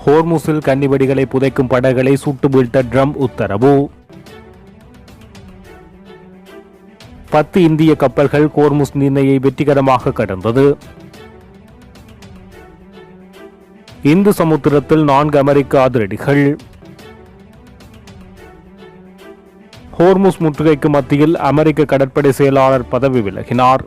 ஹோர்முஸில் கன்னிவெடிகளை புதைக்கும் படகுகளை சுட்டு வீழ்த்த ட்ரம்ப் உத்தரவு. 10 இந்திய கப்பல்கள் ஹோர்முஸ் நீரிணையை வெற்றிகரமாக கடந்தது. இந்து சமுத்திரத்தில் 4 அமெரிக்க அதிரடிகள். ஹோர்முஸ் முற்றுகைக்கு மத்தியில் அமெரிக்க கடற்படை செயலாளர் பதவி விலகினார்.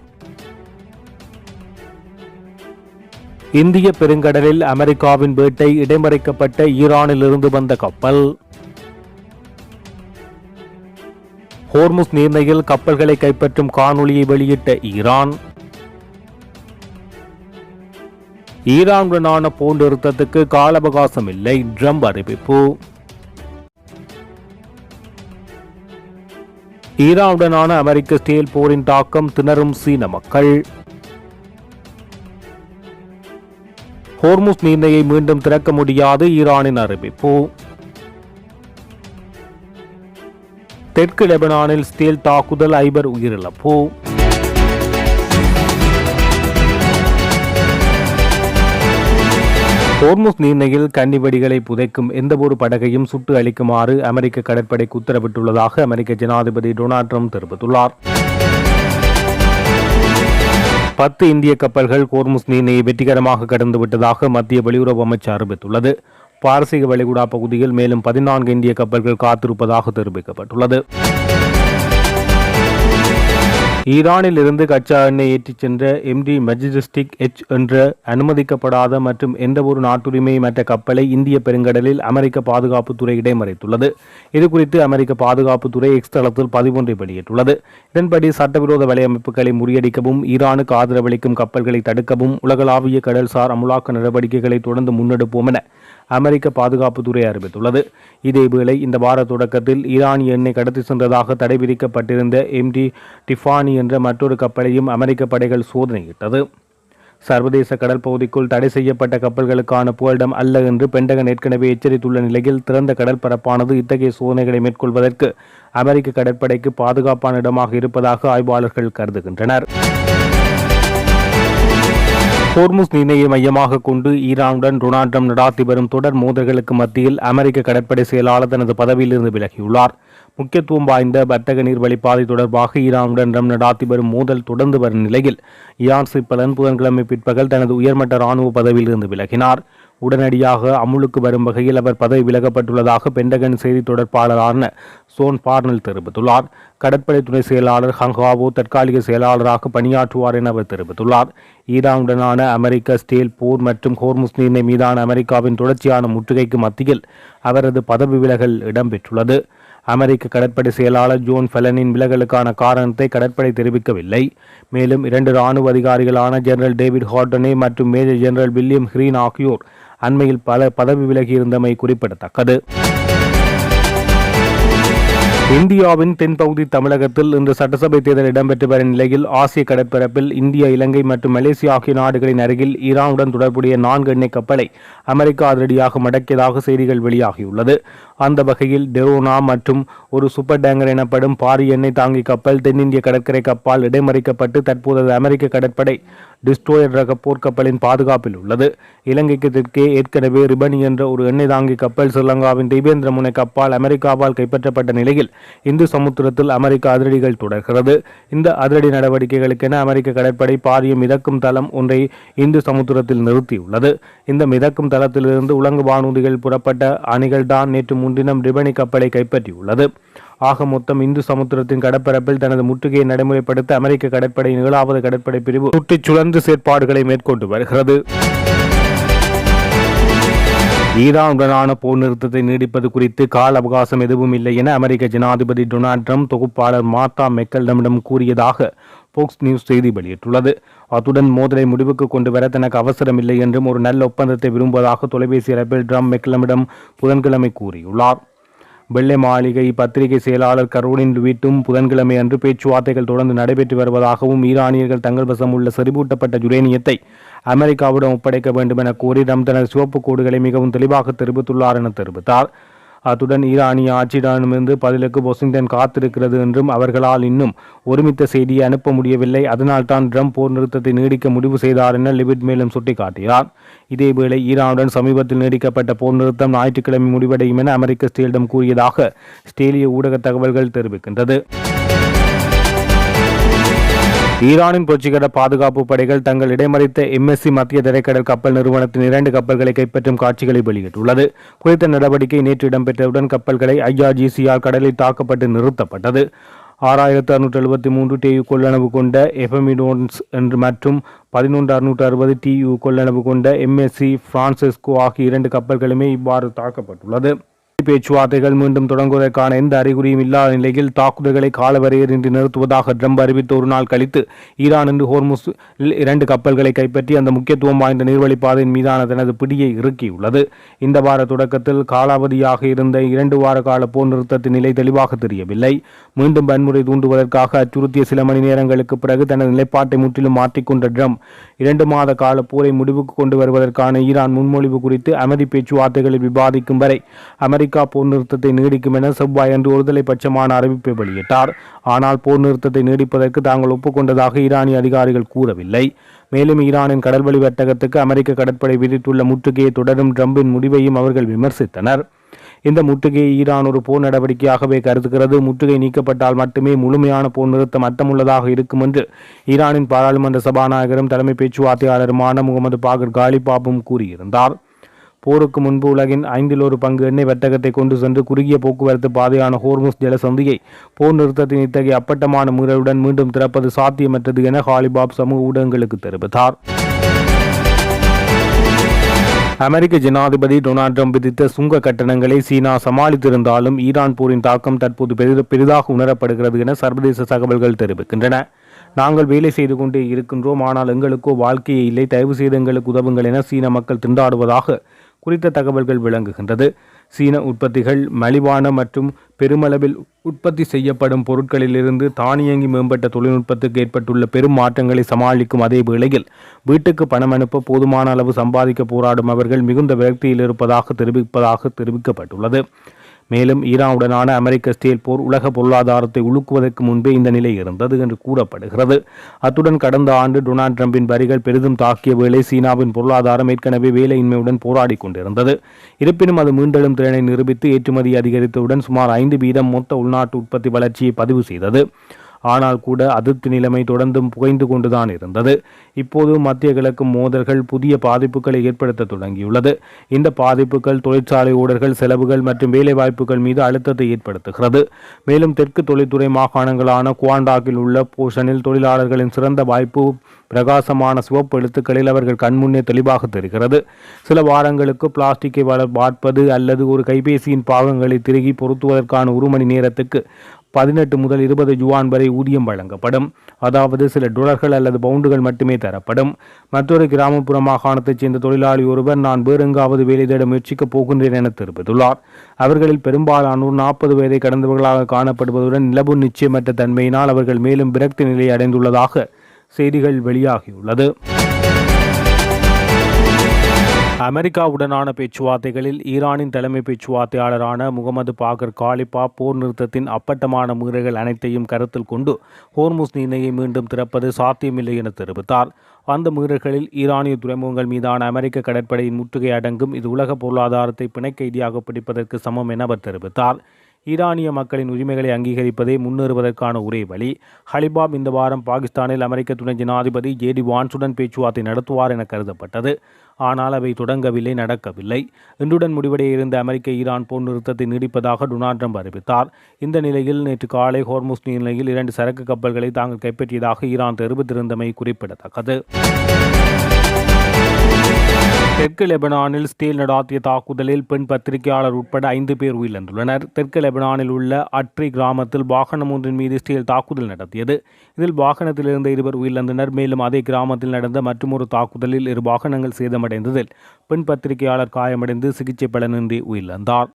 இந்திய பெருங்கடலில் அமெரிக்காவின் வேட்டை இடைமறிக்கப்பட்ட ஈரானிலிருந்து வந்த கப்பல். ஹோர்முஸ் நீர்நிலையில் கப்பல்களை கைப்பற்றும் காணொளியை வெளியிட்ட ஈரான். ஈரானுடனான போர் நிறுத்தத்துக்கு கால அவகாசம் இல்லை, ட்ரம்ப் அறிவிப்பு. ஈரானுடனான அமெரிக்க ஸ்டீல் போரின் தாக்கம் திணறும் சீன மக்கள். ஹோர்முஸ் நீர்நிலையை மீண்டும் திறக்க முடியாது, ஈரானின் அறிவிப்பு. தெற்கு லெபனானில் ஸ்டீல் தாக்குதல், 5 உயிரிழப்பு. ஹோர்முஸ் நீர்நிலையில் கன்னிவெடிகளை புதைக்கும் எந்தவொரு படகையும் சுட்டு அளிக்குமாறு அமெரிக்க கடற்படைக்கு உத்தரவிட்டுள்ளதாக அமெரிக்க ஜனாதிபதி டொனால்ட் ட்ரம்ப் தெரிவித்துள்ளார். 10 இந்திய கப்பல்கள் ஹோர்முஸ் நீரிணையை வெற்றிகரமாக கடந்துவிட்டதாக மத்திய வெளியுறவு அமைச்சு அறிவித்துள்ளது. பாரசீக வளைகுடா பகுதியில் மேலும் 14 இந்திய கப்பல்கள் காத்திருப்பதாக தெரிவிக்கப்பட்டுள்ளது. ஈரானில் இருந்து கச்சா எண்ணெய் ஏற்றிச் சென்ற MT மெஜஸ்டிக் H என்ற அனுமதிக்கப்படாத மற்றும் எந்தவொரு நாட்டுரிமையற்ற கப்பலை இந்திய பெருங்கடலில் அமெரிக்க பாதுகாப்புத்துறை இடைமறித்துள்ளது. இதுகுறித்து அமெரிக்க பாதுகாப்புத்துறை எக்ஸ் தளத்தில் பதிவொன்றை வெளியிட்டுள்ளது. இதன்படி சட்டவிரோத வலையமைப்புகளை முறியடிக்கவும் ஈரானுக்கு ஆதரவளிக்கும் கப்பல்களை தடுக்கவும் உலகளாவிய கடல்சார் அமுலாக்க நடவடிக்கைகளை தொடர்ந்து முன்னெடுப்போம் என அமெரிக்க பாதுகாப்புத்துறை அறிவித்துள்ளது. இதேவேளை இந்த வார தொடக்கத்தில் ஈரானிய எண்ணெய் கடத்தி சென்றதாக தடை விதிக்கப்பட்டிருந்த MT டிஃபானி என்ற மற்றொரு கப்பலையும் அமெரிக்க படைகள் சோதனையிட்டது. சர்வதேச கடல் பகுதிக்குள் தடை செய்யப்பட்ட கப்பல்களுக்கான புகலிடம் அல்ல என்று பென்டகன் ஏற்கனவே எச்சரித்துள்ள நிலையில் திறந்த கடல் பரப்பானது இத்தகைய சோதனைகளை மேற்கொள்வதற்கு அமெரிக்க கடற்படைக்கு பாதுகாப்பான இடமாக இருப்பதாக ஆய்வாளர்கள் கருதுகின்றனர். ஹோர்முஸ் நீரிணையை மையமாக கொண்டு ஈரானுடன் டொனால்ட் ட்ரம்ப் நடாத்தி வரும் தொடர் மோதல்களுக்கு மத்தியில் அமெரிக்க கடற்படை செயலாளர் தனது பதவியிலிருந்து விலகியுள்ளார். முக்கியத்துவம் வாய்ந்த வர்த்தக நீர்வழிப்பாதை தொடர்பாக ஈரானுடன் ட்ரம்ப் நடாத்தி வரும் மோதல் தொடர்ந்து வரும் நிலையில் யான் சிப்பலன் புதன்கிழமை பிற்பகல் தனது உயர்மட்ட இராணுவ பதவியிலிருந்து விலகினார். உடனடியாக அமுலுக்கு வரும் வகையில் அவர் பதவி விலகப்பட்டுள்ளதாக பென்டகன் செய்தி தொடர்பாளரான சோன் பார்னல் தெரிவித்துள்ளார். கடற்படை துணை செயலாளர் ஹங்காவோ தற்காலிக செயலாளராக பணியாற்றுவார் என அவர் தெரிவித்துள்ளார். ஈரானுடனான அமெரிக்க ஸ்டீல் போர் மற்றும் ஹோர்முஸ் நீரிணை மீதான அமெரிக்காவின் தொடர்ச்சியான முற்றுகைக்கு மத்தியில் அவரது பதவி விலகல் இடம்பெற்றுள்ளது. அமெரிக்க கடற்படை செயலாளர் ஜோன் ஃபெலனின் விலகலுக்கான காரணத்தை கடற்படை தெரிவிக்கவில்லை. மேலும் 2 இராணுவ அதிகாரிகளான ஜெனரல் டேவிட் ஹார்டனே மற்றும் மேஜர் ஜெனரல் வில்லியம் ஹ்ரீன் ஆகியோர் அண்மையில் பதவி விலகியிருந்தமை குறிப்பிடத்தக்கது. இந்தியாவின் தென்பகுதி தமிழகத்தில் இன்று சட்டசபை தேர்தல் இடம்பெற்று வரும் நிலையில் ஆசிய கடற்பரப்பில் இந்தியா, இலங்கை மற்றும் மலேசியா ஆகிய நாடுகளின் அருகில் ஈரானுடன் தொடர்புடைய 4 எண்ணெய் கப்பலை அமெரிக்கா அதிரடியாக மடக்கியதாக செய்திகள் வெளியாகியுள்ளது. அந்த வகையில் டெரோனா மற்றும் ஒரு சூப்பர் டேங்கர் எனப்படும் பாரிய எண்ணெய் தாங்கி கப்பல் தென்னிந்திய கடற்கரை கப்பால் இடைமறிக்கப்பட்டு தற்போது அமெரிக்க கடற்படை டிஸ்ட்ரோயர் ரக போர்க்கப்பலின் பாதுகாப்பில் உள்ளது. இலங்கைக்கு தெற்கே ஏற்கனவே ரிபனி என்ற ஒரு எண்ணெய் தாங்கி கப்பல் ஸ்ரீலங்காவின் திபேந்திர முனை கப்பால் அமெரிக்காவால் கைப்பற்றப்பட்ட நிலையில் இந்து சமுத்திரத்தில் அமெரிக்க அதிரடிகள் தொடர்கிறது. இந்த அதிரடி நடவடிக்கைகளுக்கென அமெரிக்க கடற்படை பாரிய மிதக்கும் தளம் ஒன்றை இந்து சமுத்திரத்தில் நிறுத்தியுள்ளது. இந்த மிதக்கும் தளத்திலிருந்து உலங்கு வானூர்திகள் புறப்பட்ட அணிகள் தான் நேற்று முன்தினம் ரிபனி கப்பலை கைப்பற்றியுள்ளது. ஆக மொத்தம் இந்து சமுத்திரத்தின் கடற்பரப்பில் தனது முற்றுகையை நடைமுறைப்படுத்த அமெரிக்க கடற்படையின் 7வது கடற்படை பிரிவு சுற்றிச் சுழன்று செயற்பாடுகளை மேற்கொண்டு வருகிறது. ஈரானுடனான போர் நிறுத்தத்தை நீடிப்பது குறித்து கால அவகாசம் எதுவும் இல்லை என அமெரிக்க ஜனாதிபதி டொனால்ட் ட்ரம்ப் தொகுப்பாளர் மார்த்தா மெக்கல்டமிடம் கூறியதாக போக்ஸ் நியூஸ் செய்தி வெளியிட்டுள்ளது. அத்துடன் மோதலை முடிவுக்கு கொண்டு வர தனக்கு அவசரம் இல்லை என்றும் ஒரு நல்ல ஒப்பந்தத்தை விரும்புவதாக தொலைபேசி அழைப்பில் ட்ரம்ப் மெக்கல்டமிடம் புதன்கிழமை கூறியுள்ளார். வெள்ளை மாளிகை பத்திரிகை செயலாளர் கரோலின் லுவிட்டும் புதன்கிழமை அன்று பேச்சுவார்த்தைகள் தொடர்ந்து நடைபெற்று வருவதாகவும் ஈரானியர்கள் தங்கள் வசம் உள்ள செறிவூட்டப்பட்ட யுரேனியத்தை அமெரிக்காவிடம் ஒப்படைக்க வேண்டும் என கோரி ட்ரம்ப் தனது சிவப்பு கோடுகளை மிகவும் தெளிவாக தெரிவித்துள்ளார் என தெரிவித்தார். அத்துடன் ஈரானிய ஆட்சியிடமிருந்து பதிலுக்கு வாஷிங்டன் காத்திருக்கிறது என்றும் அவர்களால் இன்னும் ஒருமித்த செய்தியை அனுப்ப முடியவில்லை, அதனால்தான் ட்ரம்ப் போர் நிறுத்தத்தை நீடிக்க முடிவு செய்தார் என லிவிட் மேலும் சுட்டிக்காட்டினார். இதேவேளை ஈரானுடன் சமீபத்தில் நீடிக்கப்பட்ட போர் நிறுத்தம் ஞாயிற்றுக்கிழமை முடிவடையும் என அமெரிக்க ஸ்டேலிடம் கூறியதாக ஸ்டேலிய ஊடக தகவல்கள் தெரிவிக்கின்றது. ஈரானின் புரட்சிகர பாதுகாப்பு படைகள் தங்கள் இடைமறித்த MSC மத்திய தரைக்கடல் கப்பல் நிறுவனத்தின் 2 கப்பல்களை கைப்பற்றும் காட்சிகளை வெளியிட்டுள்ளது. குறித்த நடவடிக்கை நேற்று இடம்பெற்றவுடன் கப்பல்களை IRGC-யால் கடலில் தாக்கப்பட்டு நிறுத்தப்பட்டது. 6673 TEU கொள்ளளவு கொண்ட எஃபமிடோன்ஸ் மற்றும் 11660 TEU கொள்ளளவு கொண்ட MSC பிரான்சிஸ்கோ ஆகிய 2 கப்பல்களுமே இவ்வாறு தாக்கப்பட்டுள்ளது. பேச்சுவார்த்தைகள் மீண்டும் தொடங்குவதற்கான எந்த அறிகுறியும் இல்லாத நிலையில் தாக்குதல்களை காலவரையறையின்றி நிறுத்துவதாக ட்ரம்ப் அறிவித்த ஒரு நாள் கழித்து ஈரான் இன்று ஹோர்முஸ் 2 கப்பல்களை கைப்பற்றி அந்த முக்கியத்துவம் வாய்ந்த நீர்வழிப்பாதையின் மீதான தனது பிடியை இறுக்கியுள்ளது. இந்த வார தொடக்கத்தில் காலாவதியாக இருந்த 2 வார கால போர் நிறுத்தத்தின் நிலை தெளிவாக தெரியவில்லை. மீண்டும் வன்முறை தூண்டுவதற்காக அச்சுறுத்திய சில மணி நேரங்களுக்கு பிறகு தனது நிலைப்பாட்டை முற்றிலும் மாற்றிக்கொண்ட ட்ரம்ப் 2 மாத கால போரை முடிவுக்கு கொண்டு வருவதற்கான ஈரான் முன்மொழிவு குறித்து அமைதி பேச்சுவார்த்தைகளில் விவாதிக்கும் வரை அமெரிக்கா போர் நிறுத்தத்தை நீடிக்கும் என செவ்வாயன்று ஒருதலை பட்சமான அறிவிப்பை வெளியிட்டார். ஆனால் போர் நிறுத்தத்தை நீடிப்பதற்கு தாங்கள் ஒப்புக்கொண்டதாக ஈரானிய அதிகாரிகள் கூறவில்லை. மேலும் ஈரானின் கடல்வழி வர்த்தகத்துக்கு அமெரிக்க கடற்படை விதித்துள்ள முற்றுகையை தொடரும் ட்ரம்பின் முடிவையும் அவர்கள் விமர்சித்தனர். இந்த முற்றுகையை ஈரான் ஒரு போர் நடவடிக்கையாகவே கருதுகிறது. முற்றுகை நீக்கப்பட்டால் மட்டுமே முழுமையான போர் நிறுத்தம் அர்த்தமுள்ளதாக இருக்கும் என்று ஈரானின் பாராளுமன்ற சபாநாயகரும் தலைமை பேச்சுவார்த்தையாளருமான முகமது பாகர் காலிபாபும் கூறியிருந்தார். போருக்கு முன்பு உலகின் 1/5 பங்கு எண்ணெய் வர்த்தகத்தை கொண்டு சென்று குறுகிய போக்குவரத்து பாதையான ஹோர்முஸ் ஜலசந்தியை போர் நிறுத்தத்தின் இத்தகைய அப்பட்டமான மீறலுடன் மீண்டும் திறப்பது சாத்தியமற்றது என காலிபாப் சமூக ஊடகங்களுக்கு தெரிவித்தார். அமெரிக்க ஜனாதிபதி டொனால்ட் ட்ரம்ப் விதித்த சுங்க கட்டணங்களை சீனா சமாளித்திருந்தாலும் ஈரான் போரின் தாக்கம் தற்போது பெரிதாக உணரப்படுகிறது என சர்வதேச தகவல்கள் தெரிவிக்கின்றன. நாங்கள் வேலை செய்து கொண்டே இருக்கின்றோம், ஆனால் எங்களுக்கோ வாழ்க்கையே இல்லை, தயவு செய்து எங்களுக்கு உதவுங்கள் என சீன மக்கள் திண்டாடுவதாக குறித்த தகவல்கள் விளங்குகின்றது. சீன உற்பத்திகள் மலிவான மற்றும் பெருமளவில் உற்பத்தி செய்யப்படும் பொருட்களிலிருந்து தானியங்கி மேம்பட்ட தொழில்நுட்பத்துக்கு ஏற்பட்டுள்ள பெரும் மாற்றங்களை சமாளிக்கும் அதே வேளையில் வீட்டுக்கு பணம் அனுப்ப போதுமான அளவு சம்பாதிக்க போராடும் அவர்கள் மிகுந்த விரக்தியில் இருப்பதாக தெரிவிக்கப்பட்டுள்ளது. மேலும் ஈரானுடனான அமெரிக்க ஸ்டேல் போர் உலக பொருளாதாரத்தை உலுக்குவதற்கு முன்பே இந்த நிலை இருந்தது என்று கூறப்படுகிறது. அத்துடன் கடந்த ஆண்டு டொனால்ட் ட்ரம்பின் வரிகள் பெரிதும் தாக்கிய வேளை சீனாவின் பொருளாதாரம் ஏற்கனவே வேலையின்மையுடன் போராடி கொண்டிருந்தது. இருப்பினும் அது மீண்டெழும் திறனை நிரூபித்து ஏற்றுமதி அதிகரித்தவுடன் சுமார் 5% மொத்த உள்நாட்டு உற்பத்தி வளர்ச்சியை பதிவு செய்தது. ஆனால் கூட அதிருப்தி நிலைமை தொடர்ந்தும் புகைந்து கொண்டுதான் இருந்தது. இப்போது மத்திய கிழக்கு மோதல்கள் புதிய பாதிப்புகளை ஏற்படுத்த தொடங்கியுள்ளது. இந்த பாதிப்புகள் தொழிற்சாலை ஊழல்கள், செலவுகள் மற்றும் வேலைவாய்ப்புகள் மீது அழுத்தத்தை ஏற்படுத்துகிறது. மேலும் தெற்கு தொழில்துறை மாகாணங்களான குவாண்டாக்கில் உள்ள போஷனில் தொழிலாளர்களின் சிறந்த வாய்ப்பு பிரகாசமான சிவப்பு எழுத்துக்களில் அவர்கள் கண்முன்னே தெளிவாக தெரிகிறது. சில வாரங்களுக்கு பிளாஸ்டிக்கை வார்ப்பது அல்லது ஒரு கைபேசியின் பாகங்களை திருகி பொருத்துவதற்கான 1 மணி நேரத்துக்கு 18 முதல் 20 யுவான் வரை ஊதியம் வழங்கப்படும். அதாவது சில $டாலர்கள் அல்லது பவுண்டுகள் மட்டுமே தரப்படும். மற்றொரு கிராமப்புற மாகாணத்தைச் சேர்ந்த தொழிலாளி ஒருவர், நான் வேறெங்காவது வேலை தேட முயற்சிக்கப் போகின்றேன் என தெரிவித்துள்ளார். அவர்களில் பெரும்பாலானோர் 40 வயதை கடந்தவர்களாக காணப்படுவதுடன் நிலவு நிச்சயமற்ற தன்மையினால் அவர்கள் மேலும் விரக்தி நிலையை அடைந்துள்ளதாக செய்திகள் வெளியாகியுள்ளது. அமெரிக்காவுடனான பேச்சுவார்த்தைகளில் ஈரானின் தலைமை பேச்சுவார்த்தையாளரான முகமது பாகர் காலிபாப் போர் நிறுத்தத்தின் அப்பட்டமான மீறல்கள் அனைத்தையும் கருத்தில் கொண்டு ஹோர்முஸ் நீரிணையை மீண்டும் திறப்பது சாத்தியமில்லை என தெரிவித்தார். அந்த மீறல்களில் ஈரானிய துறைமுகங்கள் மீதான அமெரிக்க கடற்படையின் முற்றுகை அடங்கும். இது உலக பொருளாதாரத்தை பிணைக்கைதியாக பிடிப்பதற்கு சமம் என அவர் தெரிவித்தார். ஈரானிய மக்களின் உரிமைகளை அங்கீகரிப்பதே முன்னேறுவதற்கான ஒரே வழி. ஹலிபாப் இந்த வாரம் பாகிஸ்தானில் அமெரிக்க துணை ஜனாதிபதி JD வான்ஸுடன் பேச்சுவார்த்தை நடத்துவார் என கருதப்பட்டது. ஆனால் அவை நடக்கவில்லை. இன்றுடன் முடிவடைய இருந்த அமெரிக்க ஈரான் போர் நிறுத்தத்தை நீடிப்பதாக டொனால்ட் ட்ரம்ப் அறிவித்தார். இந்த நிலையில் நேற்று காலை ஹோர்முஸ் நீரிணையில் 2 சரக்கு கப்பல்களை தாங்கள் கைப்பற்றியதாக ஈரான் தெரிவித்திருந்தமை குறிப்பிடத்தக்கது. தெற்கு லெபனானில் ஸ்டேல் நடாத்திய தாக்குதலில் பெண் பத்திரிகையாளர் உட்பட 5 பேர் உயிரிழந்துள்ளனர். தெற்கு லெபனானில் உள்ள அட்ரி கிராமத்தில் வாகனம் ஒன்றின் மீது ஸ்டேல் தாக்குதல் நடத்தியது. இதில் வாகனத்தில் இருந்த 2 உயிரிழந்தனர். மேலும் அதே கிராமத்தில் நடந்த மற்றொரு தாக்குதலில் 2 வாகனங்கள் சேதமடைந்ததில் பெண் பத்திரிகையாளர் காயமடைந்து சிகிச்சை பலனின்றி உயிரிழந்தார்.